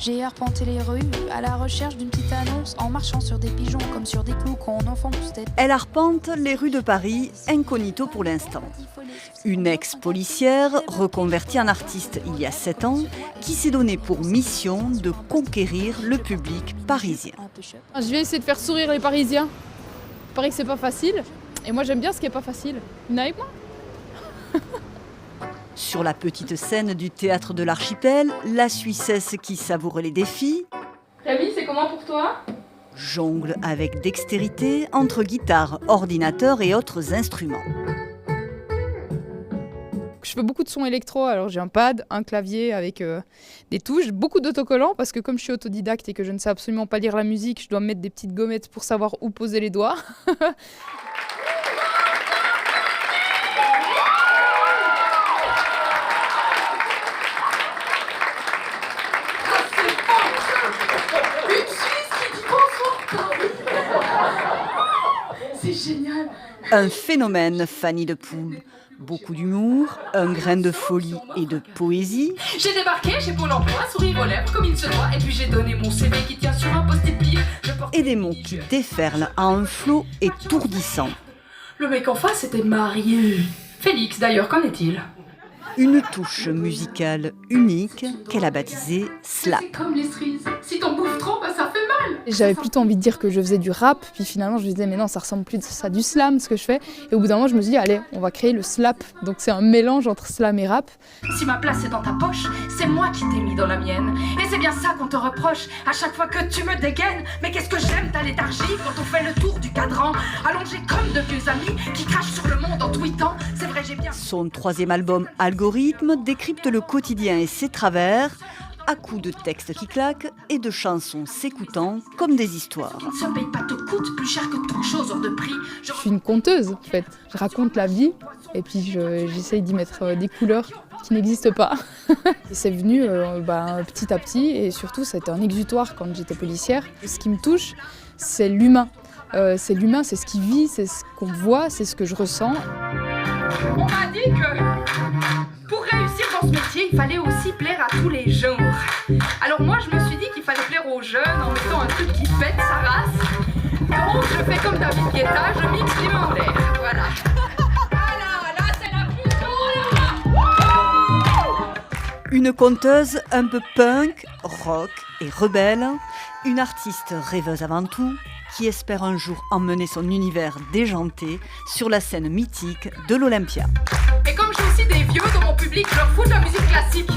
J'ai arpenté les rues à la recherche d'une petite annonce en marchant sur des pigeons comme sur des clous quand on enfonce tête. Elle arpente les rues de Paris, incognito pour l'instant. Une ex-policière reconvertie en artiste il y a 7 ans qui s'est donnée pour mission de conquérir le public parisien. Je vais essayer de faire sourire les Parisiens. Il paraît que c'est pas facile. Et moi j'aime bien ce qui est pas facile. Venez avec moi. Sur la petite scène du théâtre de l'Archipel, la Suissesse qui savoure les défis Camille, c'est comment pour toi? jongle avec dextérité entre guitare, ordinateur et autres instruments. Je fais beaucoup de sons électro, alors j'ai un pad, un clavier avec des touches, beaucoup d'autocollants parce que comme je suis autodidacte et que je ne sais absolument pas lire la musique, je dois me mettre des petites gommettes pour savoir où poser les doigts. C'est génial. Un phénomène, Fanny de Poule. Beaucoup d'humour, un grain de folie et de poésie. J'ai débarqué chez Pôle emploi, sourire aux lèvres comme il se doit, et puis j'ai donné mon CV qui tient sur un post-it plié. Et des mots qui déferlent à un flot étourdissant. Le mec en face était marié. Félix d'ailleurs, qu'en est-il? Une touche musicale unique qu'elle a baptisée Slap. C'est comme les cerises. Si t'en bouffes trop, bah ça fait mal. J'avais plutôt envie de dire que je faisais du rap, puis finalement je me disais mais non, ça ressemble plus à du slam ce que je fais. Et au bout d'un moment je me suis dit allez, on va créer le slap. Donc c'est un mélange entre slam et rap. Si ma place est dans ta poche, c'est moi qui t'ai mis dans la mienne. Et c'est bien ça qu'on te reproche à chaque fois que tu me dégaines. Mais qu'est-ce que j'aime ta léthargie quand on fait le tour du cadran, allongé comme de vieux amis qui crachent sur le monde en tweetant. C'est vrai, j'ai bien... Son 3e album, Algorithme, décrypte le quotidien et ses travers, à coups de textes qui claquent et de chansons s'écoutant comme des histoires. Qui ne se paye pas te coûte plus cher que toute chose hors de prix. Je suis une conteuse en fait. Je raconte la vie et puis j'essaye d'y mettre des couleurs qui n'existent pas. C'est venu petit à petit et surtout c'était un exutoire quand j'étais policière. Ce qui me touche, c'est l'humain. C'est l'humain, c'est ce qui vit, c'est ce qu'on voit, c'est ce que je ressens. On m'a dit que pour réussir dans ce métier, il fallait aussi plaire à tous les genres. Alors moi, je me suis dit qu'il fallait plaire aux jeunes en mettant un truc qui pète sa race. Donc je fais comme David Guetta, je mixe les mains en l'air. Voilà. Là, c'est la plus drôle. Une conteuse un peu punk, rock et rebelle, une artiste rêveuse avant tout, qui espère un jour emmener son univers déjanté sur la scène mythique de l'Olympia. Et comme j'ai aussi des vieux dans mon public, je leur fous de la musique classique.